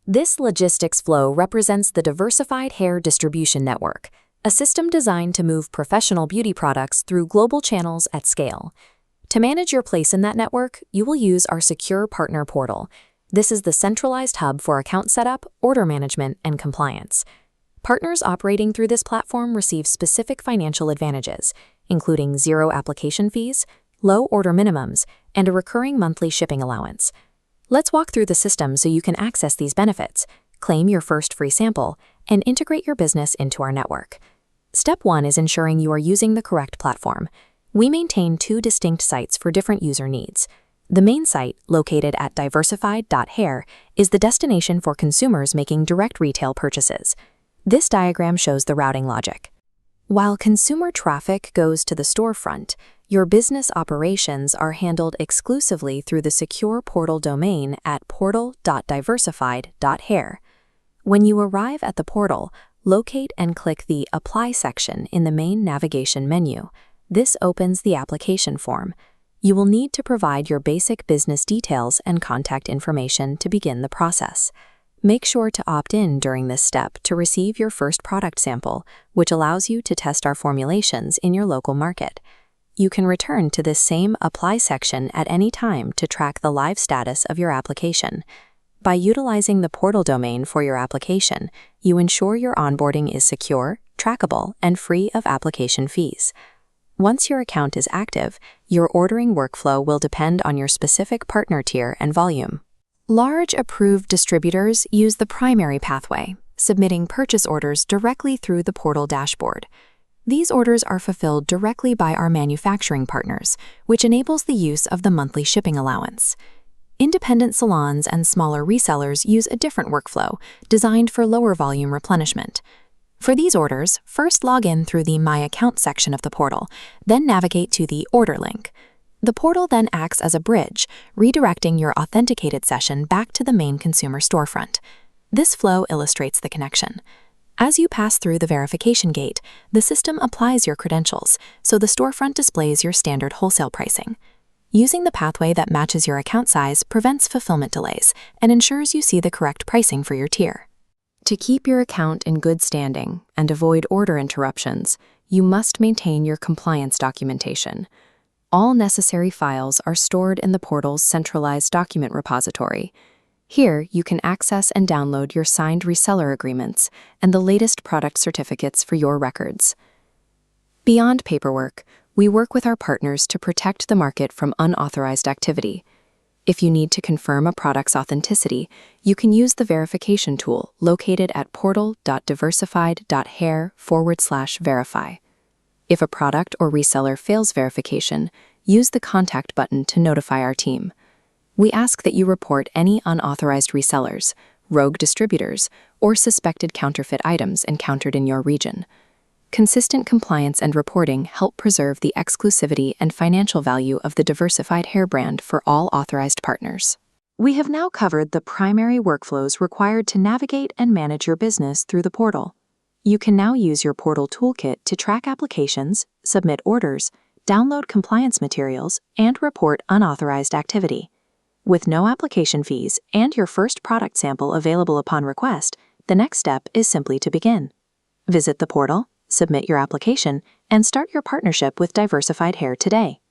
This logistics flow represents the Diversified Hair Distribution Network, a system designed to move professional beauty products through global channels at scale. To manage your place in that network, you will use our secure partner portal. This is the centralized hub for account setup, order management, and compliance. Partners operating through this platform receive specific financial advantages, including zero application fees, low order minimums, and a recurring monthly shipping allowance. Let's walk through the system so you can access these benefits, claim your first free sample, and integrate your business into our network. Step 1 is ensuring you are using the correct platform. We maintain 2 distinct sites for different user needs. The main site, located at diversified.hair, is the destination for consumers making direct retail purchases. This diagram shows the routing logic. While consumer traffic goes to the storefront, your business operations are handled exclusively through the secure portal domain at portal.diversified.hair. When you arrive at the portal, locate and click the Apply section in the main navigation menu. This opens the application form. You will need to provide your basic business details and contact information to begin the process. Make sure to opt in during this step to receive your first product sample, which allows you to test our formulations in your local market. You can return to this same Apply section at any time to track the live status of your application. By utilizing the portal domain for your application, you ensure your onboarding is secure, trackable, and free of application fees. Once your account is active, your ordering workflow will depend on your specific partner tier and volume. Large approved distributors use the primary pathway, submitting purchase orders directly through the portal dashboard. These orders are fulfilled directly by our manufacturing partners, which enables the use of the monthly shipping allowance. Independent salons and smaller resellers use a different workflow, designed for lower volume replenishment. For these orders, first log in through the My Account section of the portal, then navigate to the Order link. The portal then acts as a bridge, redirecting your authenticated session back to the main consumer storefront. This flow illustrates the connection. As you pass through the verification gate, the system applies your credentials, so the storefront displays your standard wholesale pricing. Using the pathway that matches your account size prevents fulfillment delays and ensures you see the correct pricing for your tier. To keep your account in good standing and avoid order interruptions, you must maintain your compliance documentation. All necessary files are stored in the portal's centralized document repository. Here, you can access and download your signed reseller agreements and the latest product certificates for your records. Beyond paperwork, we work with our partners to protect the market from unauthorized activity. If you need to confirm a product's authenticity, you can use the verification tool located at portal.diversified.hair/verify. If a product or reseller fails verification, use the Contact button to notify our team. We ask that you report any unauthorized resellers, rogue distributors, or suspected counterfeit items encountered in your region. Consistent compliance and reporting help preserve the exclusivity and financial value of the Diversified Hair brand for all authorized partners. We have now covered the primary workflows required to navigate and manage your business through the portal. You can now use your portal toolkit to track applications, submit orders, download compliance materials, and report unauthorized activity. With no application fees and your first product sample available upon request, the next step is simply to begin. Visit the portal, submit your application, and start your partnership with Diversified Hair today.